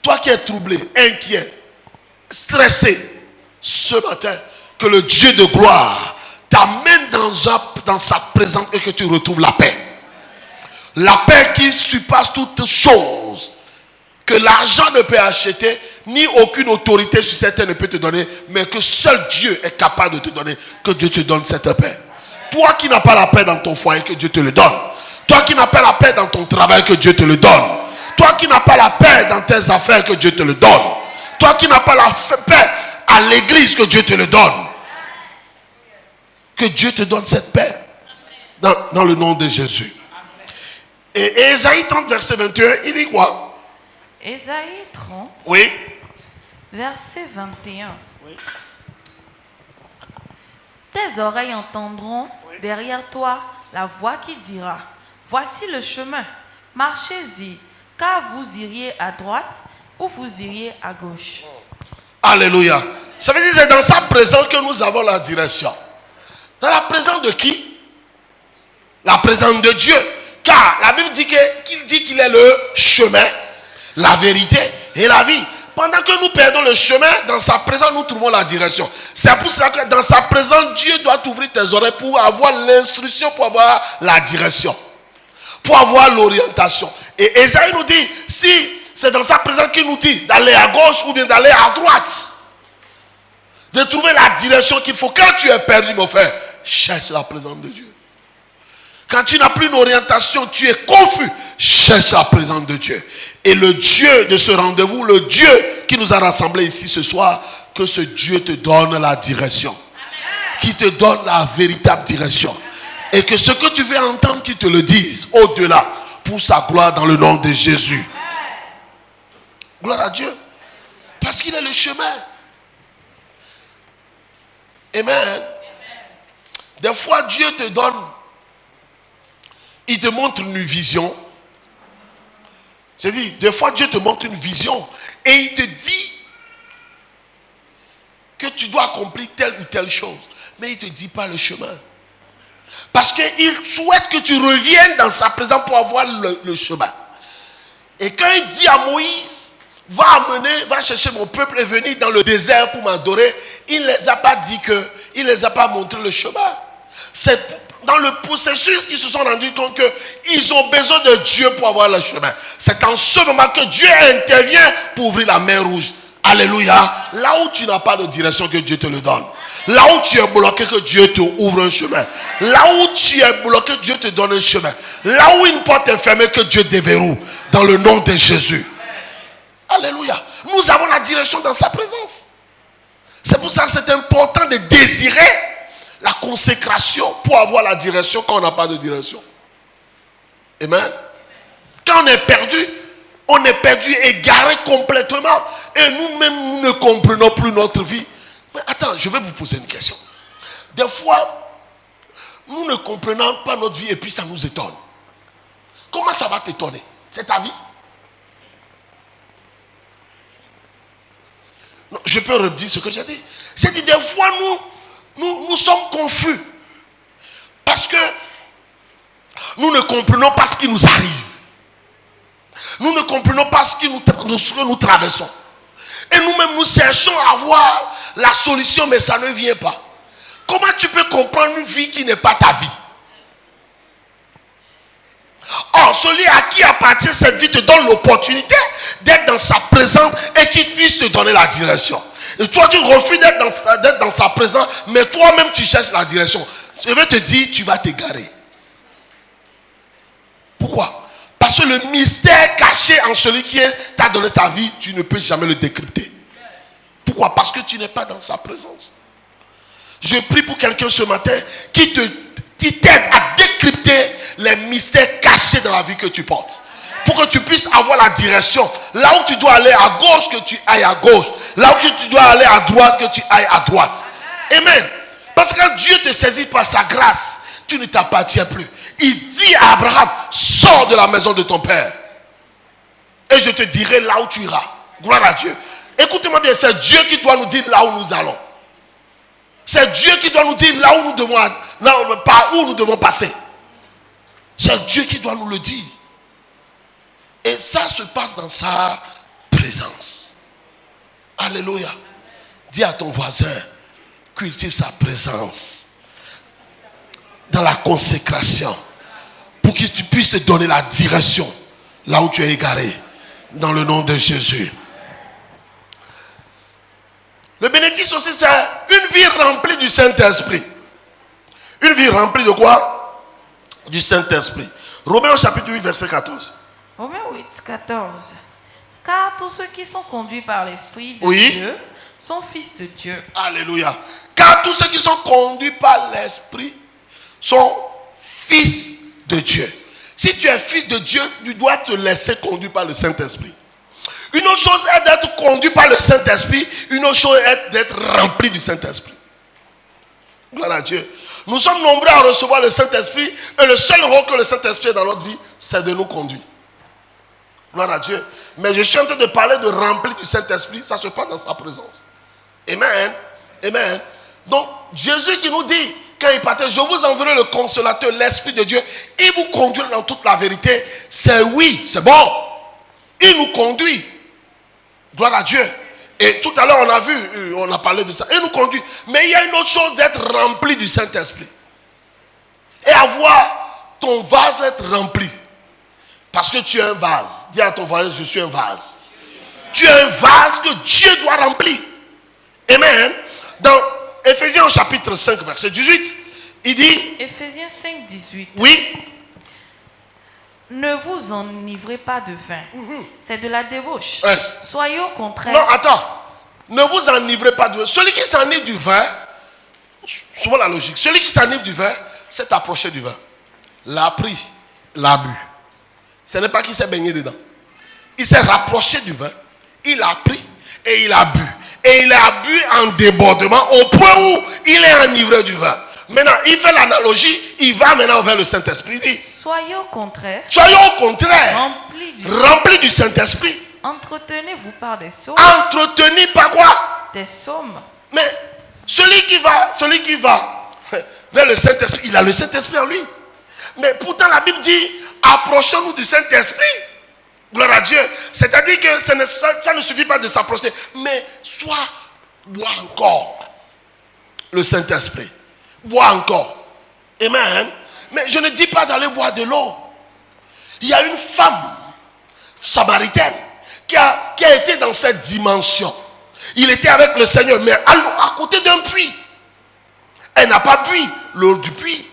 Toi qui es troublé, inquiet, stressé, ce matin, que le Dieu de gloire t'amène dans sa présence et que tu retrouves la paix. La paix qui surpasse toutes choses, que l'argent ne peut acheter, ni aucune autorité sur cette terre ne peut te donner, mais que seul Dieu est capable de te donner, que Dieu te donne cette paix. Toi qui n'as pas la paix dans ton foyer, que Dieu te le donne. Toi qui n'as pas la paix dans ton travail, que Dieu te le donne. Toi qui n'as pas la paix dans tes affaires, que Dieu te le donne. Toi qui n'as pas la paix à l'église, que Dieu te le donne. Que Dieu te donne cette paix. Dans le nom de Jésus. Et Ésaïe 30, verset 21, il dit quoi? Ésaïe 30, oui. Verset 21. Oui. Tes oreilles entendront derrière toi la voix qui dira, voici le chemin, marchez-y, car vous iriez à droite ou vous iriez à gauche. Alléluia. Ça veut dire que c'est dans sa présence que nous avons la direction. Dans la présence de qui? La présence de Dieu. Car la Bible dit qu'il est le chemin, la vérité et la vie. Pendant que nous perdons le chemin, dans sa présence, nous trouvons la direction. C'est pour cela que dans sa présence, Dieu doit t'ouvrir tes oreilles pour avoir l'instruction, pour avoir la direction, pour avoir l'orientation. Et Ésaïe nous dit, si c'est dans sa présence qu'il nous dit d'aller à gauche ou bien d'aller à droite, de trouver la direction qu'il faut. Quand tu es perdu, mon frère, cherche la présence de Dieu. Quand tu n'as plus d'orientation, tu es confus, cherche la présence de Dieu. Et le Dieu de ce rendez-vous, le Dieu qui nous a rassemblés ici ce soir, que ce Dieu te donne la direction. Amen. Qui te donne la véritable direction. Amen. Et que ce que tu veux entendre, qu'il te le dise au-delà, pour sa gloire dans le nom de Jésus. Amen. Gloire à Dieu. Parce qu'il est le chemin. Amen. Des fois, Dieu te donne, il te montre une vision. C'est-à-dire, des fois, Dieu te montre une vision et il te dit que tu dois accomplir telle ou telle chose. Mais il ne te dit pas le chemin. Parce qu'il souhaite que tu reviennes dans sa présence pour avoir le chemin. Et quand il dit à Moïse, va chercher mon peuple et venir dans le désert pour m'adorer, il ne les a pas dit il ne les a pas montré le chemin. C'est dans le processus qu'ils se sont rendus compte qu'ils ont besoin de Dieu pour avoir le chemin. C'est en ce moment que Dieu intervient pour ouvrir la mer rouge. Alléluia. Là où tu n'as pas de direction, que Dieu te le donne. Là où tu es bloqué, que Dieu te ouvre un chemin. Là où tu es bloqué, Dieu te donne un chemin. Là où une porte est fermée, que Dieu déverrouille. Dans le nom de Jésus. Alléluia. Nous avons la direction dans sa présence. C'est pour ça que c'est important de désirer la consécration pour avoir la direction quand on n'a pas de direction. Amen. Quand on est perdu, égaré complètement. Et nous-mêmes, nous ne comprenons plus notre vie. Mais attends, je vais vous poser une question. Des fois, nous ne comprenons pas notre vie et puis ça nous étonne. Comment ça va t'étonner? C'est ta vie? Non, je peux redire ce que j'ai dit. J'ai dit, des fois, nous sommes confus. Parce que nous ne comprenons pas ce qui nous arrive. Nous ne comprenons pas ce que nous traversons. Et nous-mêmes, nous cherchons à voir la solution, mais ça ne vient pas. Comment tu peux comprendre une vie qui n'est pas ta vie? Or, celui à qui appartient cette vie te donne l'opportunité d'être dans sa présence et qu'il puisse te donner la direction. Et toi, tu refuses d'être dans sa présence, mais toi-même, tu cherches la direction. Je vais te dire, tu vas t'égarer. Pourquoi? Parce que le mystère caché en celui qui t'a donné ta vie, tu ne peux jamais le décrypter. Pourquoi? Parce que tu n'es pas dans sa présence. Je prie pour quelqu'un ce matin qui t'aide à décrypter les mystères cachés dans la vie que tu portes. Pour que tu puisses avoir la direction. Là où tu dois aller à gauche, que tu ailles à gauche. Là où tu dois aller à droite, que tu ailles à droite. Amen. Parce que quand Dieu te saisit par sa grâce, tu ne t'appartiens plus. Il dit à Abraham, sors de la maison de ton père. Et je te dirai là où tu iras. Gloire à Dieu. Écoutez-moi bien, c'est Dieu qui doit nous dire là où nous allons. C'est Dieu qui doit nous dire là où nous devons, par où nous devons passer. C'est Dieu qui doit nous le dire. Et ça se passe dans sa présence. Alléluia. Dis à ton voisin, cultive sa présence dans la consécration pour que tu puisses te donner la direction là où tu es égaré. Dans le nom de Jésus. Le bénéfice aussi, c'est une vie remplie du Saint-Esprit. Une vie remplie de quoi? Du Saint-Esprit. Romains au chapitre 8, verset 14. Romains 8, 14. Car tous ceux qui sont conduits par l'Esprit de Dieu sont fils de Dieu. Alléluia. Car tous ceux qui sont conduits par l'Esprit sont fils de Dieu. Si tu es fils de Dieu, tu dois te laisser conduire par le Saint-Esprit. Une autre chose est d'être conduit par le Saint-Esprit. Une autre chose est d'être rempli du Saint-Esprit. Gloire à Dieu. Nous sommes nombreux à recevoir le Saint-Esprit. Et le seul rôle que le Saint-Esprit a dans notre vie, c'est de nous conduire. Gloire à Dieu. Mais je suis en train de parler de rempli du Saint-Esprit. Ça se passe dans sa présence. Amen. Amen. Donc, Jésus qui nous dit, quand il partait, je vous enverrai le consolateur, l'Esprit de Dieu. Il vous conduit dans toute la vérité. C'est oui, c'est bon. Il nous conduit. Gloire à Dieu. Et tout à l'heure, on a vu, on a parlé de ça. Il nous conduit. Mais il y a une autre chose d'être rempli du Saint-Esprit. Et avoir ton vase être rempli. Parce que tu es un vase. Dis à ton voisin, je suis un vase. Tu es un vase que Dieu doit remplir. Amen. Dans Éphésiens au chapitre 5, verset 18, il dit... Éphésiens 5, 18. Oui. Ne vous enivrez pas de vin. C'est de la débauche. Yes. Soyez au contraire. Non, attends. Ne vous enivrez pas de vin. Celui qui s'enivre du vin, souvent la logique, celui qui s'enivre du vin, s'est approché du vin. L'a pris, l'a bu. Ce n'est pas qu'il s'est baigné dedans. Il s'est rapproché du vin, il a pris et il a bu. Et il a bu en débordement au point où il est enivré du vin. Maintenant, il fait l'analogie, il va maintenant vers le Saint-Esprit. Il dit, soyez au contraire. Soyons au contraire remplis du Saint-Esprit. Entretenez-vous par des psaumes. Entretenu par quoi? Des psaumes. Mais celui qui va vers le Saint-Esprit, il a le Saint-Esprit en lui. Mais pourtant la Bible dit, approchons-nous du Saint-Esprit. Gloire à Dieu. C'est-à-dire que ça ne suffit pas de s'approcher. Mais bois encore le Saint-Esprit. Bois encore. Amen. Mais je ne dis pas d'aller boire de l'eau. Il y a une femme samaritaine qui a été dans cette dimension. Il était avec le Seigneur, mais à côté d'un puits. Elle n'a pas bu l'eau du puits.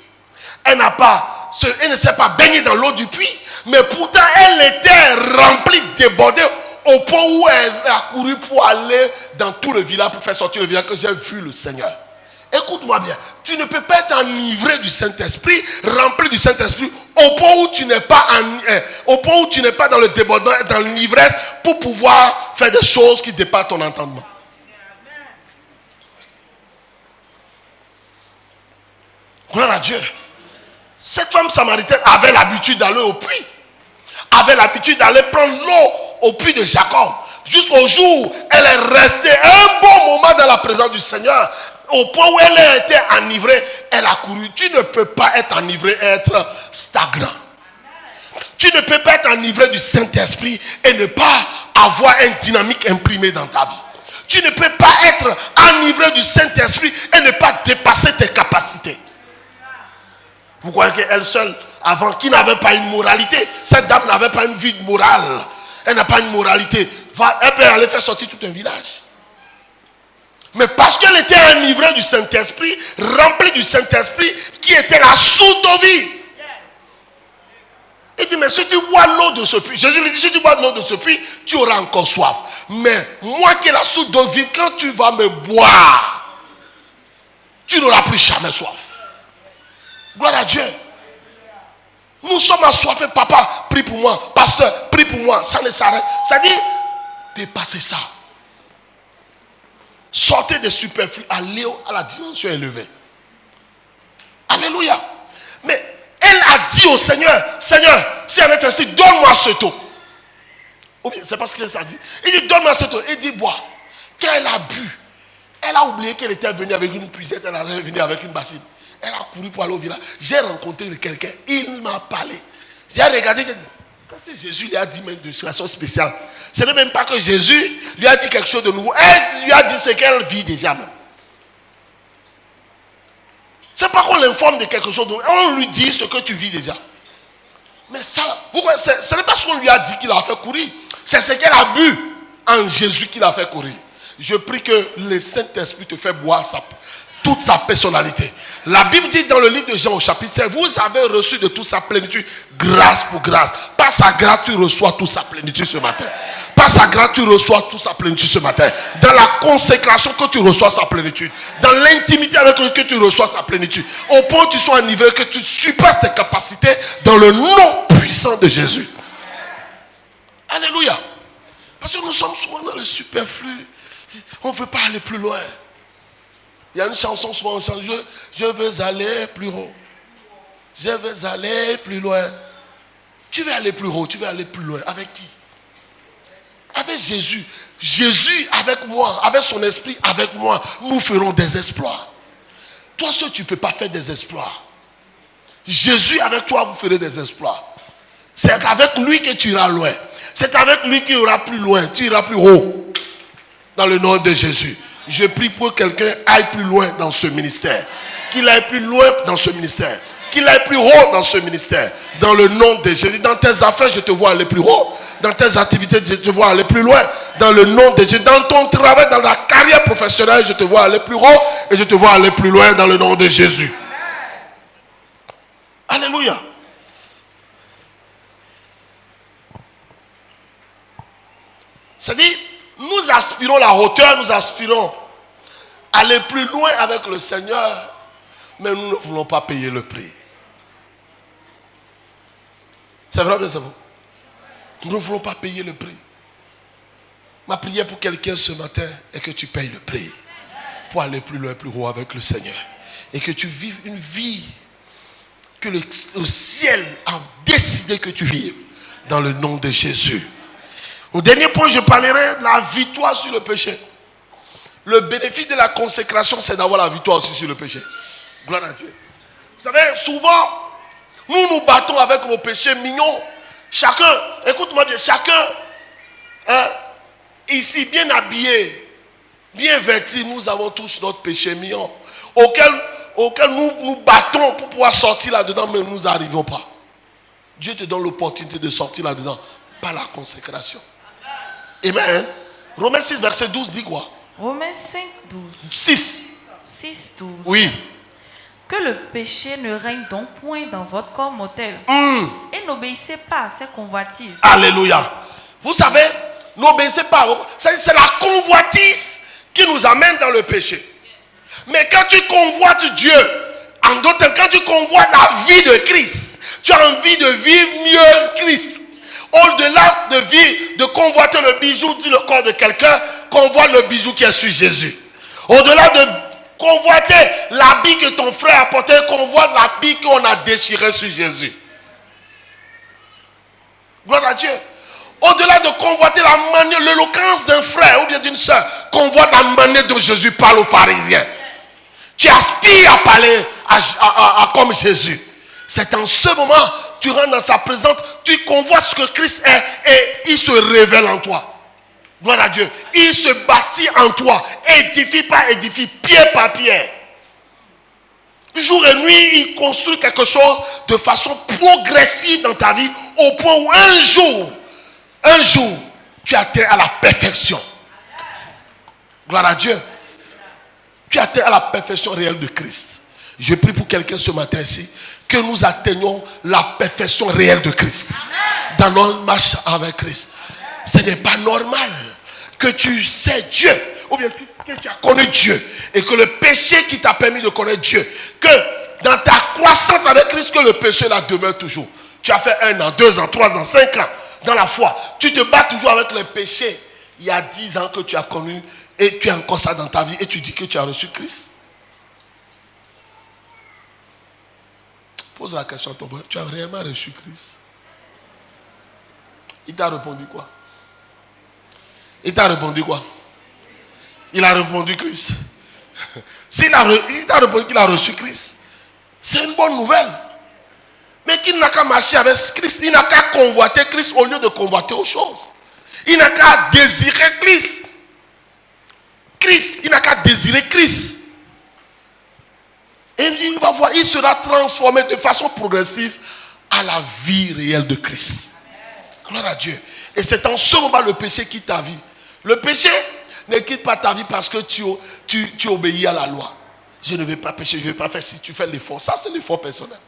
Elle ne s'est pas baignée dans l'eau du puits. Mais pourtant, elle était remplie, débordée, au point où elle a couru pour aller dans tout le village, pour faire sortir le village, que j'ai vu le Seigneur. Écoute-moi bien, tu ne peux pas être enivré du Saint-Esprit, rempli du Saint-Esprit, au point où tu n'es pas dans le débordement, dans l'ivresse, pour pouvoir faire des choses qui dépassent ton entendement. Gloire à Dieu. Cette femme samaritaine avait l'habitude d'aller au puits, avait l'habitude d'aller prendre l'eau au puits de Jacob, jusqu'au jour où elle est restée un bon moment dans la présence du Seigneur. Au point où elle a été enivrée, elle a couru. Tu ne peux pas être enivré et être stagnant. Tu ne peux pas être enivré du Saint-Esprit et ne pas avoir une dynamique imprimée dans ta vie. Tu ne peux pas être enivré du Saint-Esprit et ne pas dépasser tes capacités. Vous croyez qu'elle seule, avant, qui n'avait pas une moralité, cette dame n'avait pas une vie morale. Elle n'a pas une moralité. Elle peut aller faire sortir tout un village. Mais parce qu'elle était enivrée du Saint-Esprit, remplie du Saint-Esprit, qui était la source d'eau vive. Il dit, mais si tu bois l'eau de ce puits, Jésus lui dit, si tu bois l'eau de ce puits, tu auras encore soif. Mais moi qui est la source d'eau vive, quand tu vas me boire, tu n'auras plus jamais soif. Gloire à Dieu. Nous sommes assoiffés, papa, prie pour moi, pasteur, prie pour moi, ça ne s'arrête. Ça dit, dépassez ça. Sortez des superflus, allez à la dimension élevée. Alléluia. Mais elle a dit au Seigneur, Seigneur, si elle est ainsi, donne-moi ce taux. Ou bien, c'est parce qu'elle s'est dit. Il dit, donne-moi ce taux. Il dit, bois. Quand elle a bu, elle a oublié qu'elle était venue avec une puisette, elle est venue avec une bassine. Elle a couru pour aller au village. J'ai rencontré quelqu'un, il m'a parlé. J'ai regardé, comme si Jésus lui a dit même de façon spéciale. Ce n'est même pas que Jésus lui a dit quelque chose de nouveau. Elle lui a dit ce qu'elle vit déjà même. C'est pas qu'on l'informe de quelque chose, on lui dit ce que tu vis déjà. Mais ça, pourquoi, ce n'est pas ce qu'on lui a dit qu'il a fait courir. C'est ce qu'elle a bu en Jésus qu'il a fait courir. Je prie que le Saint-Esprit te fait boire toute sa personnalité. La Bible dit dans le livre de Jean au chapitre 5, vous avez reçu de toute sa plénitude, grâce pour grâce. Par sa grâce, tu reçois toute sa plénitude ce matin. Par sa grâce, tu reçois toute sa plénitude ce matin. Dans la consécration que tu reçois sa plénitude. Dans l'intimité avec laquelle tu reçois sa plénitude. Au point où tu sois à un niveau que tu surpasses tes capacités dans le nom puissant de Jésus. Alléluia. Parce que nous sommes souvent dans le superflu. On ne veut pas aller plus loin. Il y a une chanson souvent, on chante, je veux aller plus haut. Je veux aller plus loin. Tu veux aller plus haut, tu veux aller plus loin. Avec qui? Avec Jésus. Jésus avec moi, avec son esprit avec moi, nous ferons des exploits. Toi seul, tu ne peux pas faire des exploits. Jésus avec toi, vous ferez des exploits. C'est avec lui que tu iras loin. C'est avec lui qu'il ira plus loin, tu iras plus haut. Dans le nom de Jésus. Je prie pour que quelqu'un aille plus loin dans ce ministère. Qu'il aille plus loin dans ce ministère. Qu'il aille plus haut dans ce ministère. Dans le nom de Jésus. Dans tes affaires, je te vois aller plus haut. Dans tes activités, je te vois aller plus loin. Dans le nom de Jésus. Dans ton travail, dans la carrière professionnelle, je te vois aller plus haut. Et je te vois aller plus loin dans le nom de Jésus. Alléluia. C'est-à-dire, nous aspirons la hauteur, nous aspirons à aller plus loin avec le Seigneur, mais nous ne voulons pas payer le prix. C'est vrai, bien c'est vous. Nous ne voulons pas payer le prix. Ma prière pour quelqu'un ce matin est que tu payes le prix pour aller plus loin, plus haut avec le Seigneur. Et que tu vives une vie que le ciel a décidé que tu vives dans le nom de Jésus. Au dernier point, je parlerai de la victoire sur le péché. Le bénéfice de la consécration, c'est d'avoir la victoire aussi sur le péché. Gloire à Dieu. Vous savez, souvent, nous nous battons avec nos péchés mignons. Chacun, écoute-moi bien, chacun, ici, bien habillé, bien vêtu, nous avons tous notre péché mignon. Auquel nous nous battons pour pouvoir sortir là-dedans, mais nous n'arrivons pas. Dieu te donne l'opportunité de sortir là-dedans par la consécration. Amen. Romains 6, verset 12 dit quoi? Romains 5, 12. 6. 6, 12. Oui. Que le péché ne règne donc point dans votre corps mortel. Et n'obéissez pas à ses convoitises. Alléluia. Vous savez, n'obéissez pas. C'est la convoitise qui nous amène dans le péché. Mais quand tu convoites Dieu, en d'autres termes, quand tu convoites la vie de Christ, tu as envie de vivre mieux Christ. Au-delà de vivre, de convoiter le bijou du corps de quelqu'un, convoite le bijou qui est sur Jésus. Au-delà de convoiter l'habit que ton frère a porté, convoite l'habit qu'on a déchiré sur Jésus. Gloire à Dieu. Au-delà de convoiter la manière, l'éloquence d'un frère ou bien d'une soeur, convoite la manière dont Jésus parle aux pharisiens. Tu aspires à parler comme Jésus. C'est en ce moment, tu rentres dans sa présence, tu convoites ce que Christ est et il se révèle en toi. Gloire à Dieu. Il se bâtit en toi, édifie par édifie, pierre par pierre. Jour et nuit, il construit quelque chose de façon progressive dans ta vie, au point où un jour, tu atteins à la perfection. Gloire à Dieu. Tu atteins à la perfection réelle de Christ. Je prie pour quelqu'un ce matin ici, que nous atteignions la perfection réelle de Christ. Dans notre marche avec Christ. Ce n'est pas normal que tu sais Dieu, ou bien que tu as connu Dieu, et que le péché qui t'a permis de connaître Dieu, que dans ta croissance avec Christ, que le péché là demeure toujours. Tu as fait 1 an, 2 ans, 3 ans, 5 ans dans la foi. Tu te bats toujours avec les péchés. Il y a 10 ans que tu as connu, et tu as encore ça dans ta vie, et tu dis que tu as reçu Christ. Pose la question à ton frère. Tu as réellement reçu Christ? Il t'a répondu quoi? Il t'a répondu quoi? Il a répondu Christ. Il t'a répondu qu'il a reçu Christ, c'est une bonne nouvelle. Mais qu'il n'a qu'à marcher avec Christ. Il n'a qu'à convoiter Christ au lieu de convoiter autre chose. Il n'a qu'à désirer Christ. Il n'a qu'à désirer Christ. Et il va voir, il sera transformé de façon progressive à la vie réelle de Christ. Gloire à Dieu. Et c'est en ce moment le péché quitte ta vie. Le péché ne quitte pas ta vie parce que tu obéis à la loi. Je ne vais pas pécher, je ne vais pas faire si tu fais l'effort. Ça, c'est l'effort personnel.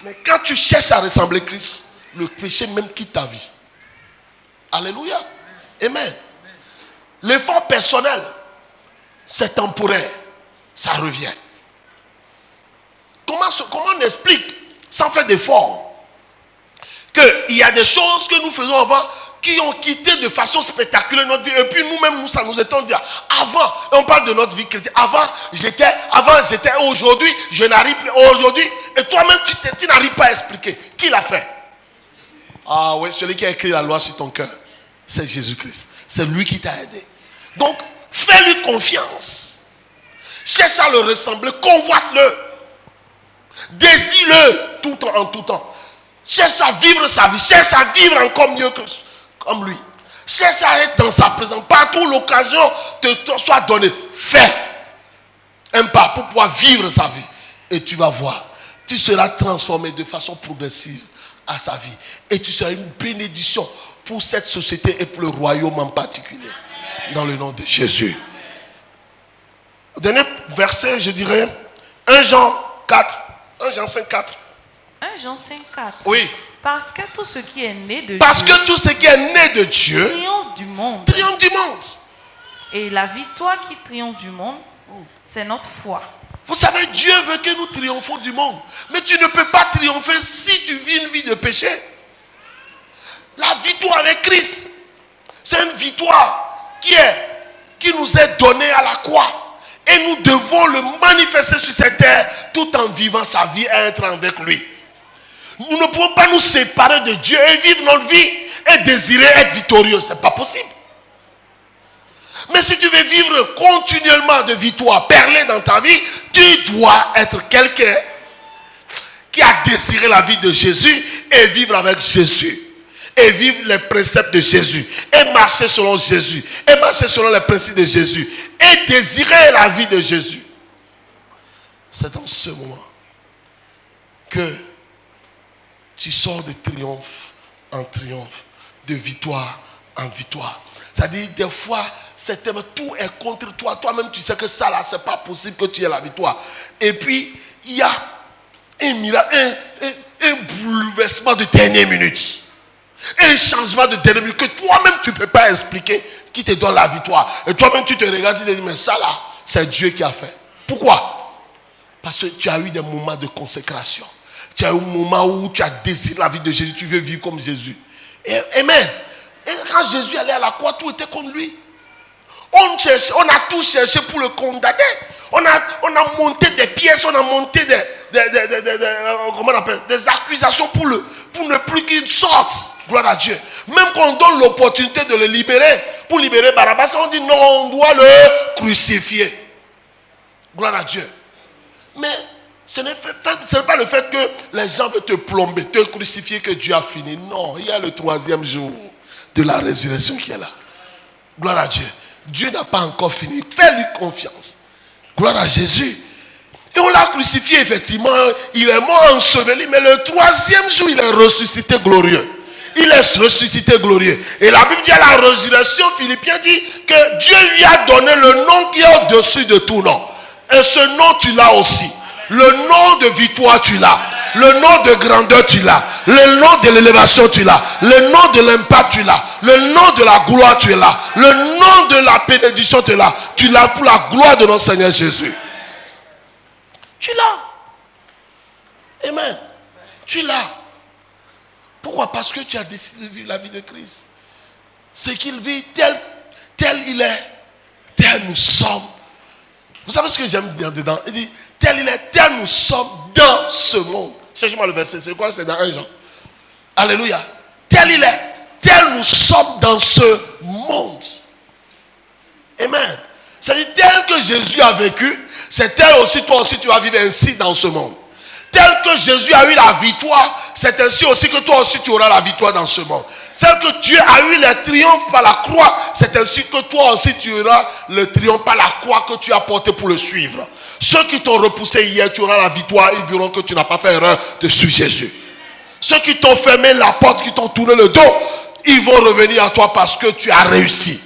Mais quand tu cherches à ressembler à Christ, le péché même quitte ta vie. Alléluia. Amen. L'effort personnel, c'est temporaire. Ça revient. Comment on explique, sans faire d'effort, qu'il y a des choses que nous faisons avant qui ont quitté de façon spectaculaire notre vie. Et puis nous-mêmes, ça nous étant dit, avant, on parle de notre vie chrétienne, avant j'étais, aujourd'hui, je n'arrive plus, aujourd'hui, et toi-même, tu n'arrives pas à expliquer. Qui l'a fait? Ah oui, celui qui a écrit la loi sur ton cœur, c'est Jésus-Christ. C'est lui qui t'a aidé. Donc, fais-lui confiance. Cherche à le ressembler, convoite-le. Désire-le en tout temps. Cherche à vivre sa vie. Cherche à vivre encore mieux comme lui. Cherche à être dans sa présence. Partout où l'occasion te soit donnée, fais un pas pour pouvoir vivre sa vie. Et tu vas voir, tu seras transformé de façon progressive à sa vie. Et tu seras une bénédiction pour cette société et pour le royaume en particulier. Dans le nom de Jésus. Dernier verset, je dirais, 1 Jean 5, 4. 1 Jean 5, 4. Oui. Parce que tout ce qui est né de Dieu. Parce que tout ce qui est né de Dieu triomphe du monde. Triomphe du monde. Et la victoire qui triomphe du monde, c'est notre foi. Vous savez, Dieu veut que nous triomphons du monde. Mais tu ne peux pas triompher si tu vis une vie de péché. La victoire avec Christ, c'est une victoire qui nous est donnée à la croix. Et nous devons le manifester sur cette terre tout en vivant sa vie et être avec lui. Nous ne pouvons pas nous séparer de Dieu et vivre notre vie et désirer être victorieux. Ce n'est pas possible. Mais si tu veux vivre continuellement de victoire, perler dans ta vie, tu dois être quelqu'un qui a désiré la vie de Jésus et vivre avec Jésus. Et vivre les préceptes de Jésus. Et marcher selon Jésus. Et marcher selon les principes de Jésus. Et désirer la vie de Jésus. C'est dans ce moment que tu sors de triomphe en triomphe. De victoire en victoire. C'est-à-dire, des fois, tout est contre toi. Toi-même, tu sais que ça, là, c'est pas possible que tu aies la victoire. Et puis, il y a un miracle, un bouleversement de dernière minute. Un changement de dernière minute que toi-même, tu ne peux pas expliquer qui te donne la victoire. Et toi-même, tu te regardes et tu te dis, mais ça, là, c'est Dieu qui a fait. Pourquoi? Parce que tu as eu des moments de consécration. Tu as eu un moment où tu as désiré la vie de Jésus. Tu veux vivre comme Jésus. Et, amen. Et quand Jésus allait à la croix, tout était contre lui. On a tout cherché pour le condamner. On a monté des pièces, on a monté comment on appelle, des accusations pour ne plus qu'il sorte. Gloire à Dieu. Même quand on donne l'opportunité de le libérer, pour libérer Barabbas, on dit non, on doit le crucifier. Gloire à Dieu. Mais ce n'est pas le fait que les gens veulent te plomber, te crucifier que Dieu a fini. Non, il y a le 3e jour de la résurrection qui est là. Gloire à Dieu. Dieu n'a pas encore fini. Fais-lui confiance. Gloire à Jésus. Et on l'a crucifié, effectivement. Il est mort enseveli. Mais le 3e jour, il est ressuscité glorieux. Il est ressuscité glorieux. Et la Bible dit à la résurrection, Philippiens dit que Dieu lui a donné le nom qui est au-dessus de tout nom. Et ce nom, tu l'as aussi. Le nom de victoire, tu l'as. Le nom de grandeur, tu l'as. Le nom de l'élévation, tu l'as. Le nom de l'impact, tu l'as. Le nom de la gloire, tu l'as. Le nom de la bénédiction, tu l'as. Tu l'as pour la gloire de notre Seigneur Jésus. Tu l'as. Amen. Tu l'as. Pourquoi? Parce que tu as décidé de vivre la vie de Christ. Ce qu'il vit, tel il est, tel nous sommes. Vous savez ce que j'aime bien dedans? Il dit, tel il est, tel nous sommes dans ce monde. Cherchez-moi le verset, c'est quoi? C'est dans 1 Jean. Alléluia. Tel il est, tel nous sommes dans ce monde. Amen. C'est-à-dire, tel que Jésus a vécu, c'est tel aussi, toi aussi, tu vas vivre ainsi dans ce monde. Tel que Jésus a eu la victoire, c'est ainsi aussi que toi aussi tu auras la victoire dans ce monde. Tel que Dieu a eu le triomphe par la croix, c'est ainsi que toi aussi tu auras le triomphe par la croix que tu as porté pour le suivre. Ceux qui t'ont repoussé hier, tu auras la victoire, ils verront que tu n'as pas fait erreur de suivre Jésus. Ceux qui t'ont fermé la porte, qui t'ont tourné le dos, ils vont revenir à toi parce que tu as réussi.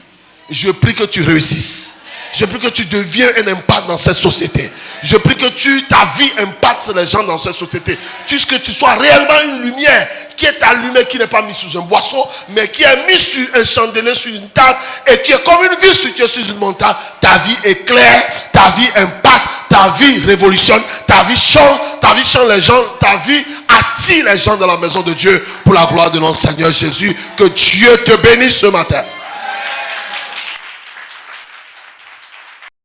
Je prie que tu réussisses. Je prie que tu deviens un impact dans cette société. Je prie que ta vie impacte sur les gens dans cette société. Que tu sois réellement une lumière qui est allumée, qui n'est pas mise sous un boisseau, mais qui est mise sur un chandelier, sur une table, et qui est comme une ville située sur une montagne. Ta vie est claire, ta vie impacte, ta vie révolutionne, ta vie change les gens, ta vie attire les gens dans la maison de Dieu pour la gloire de notre Seigneur Jésus. Que Dieu te bénisse ce matin.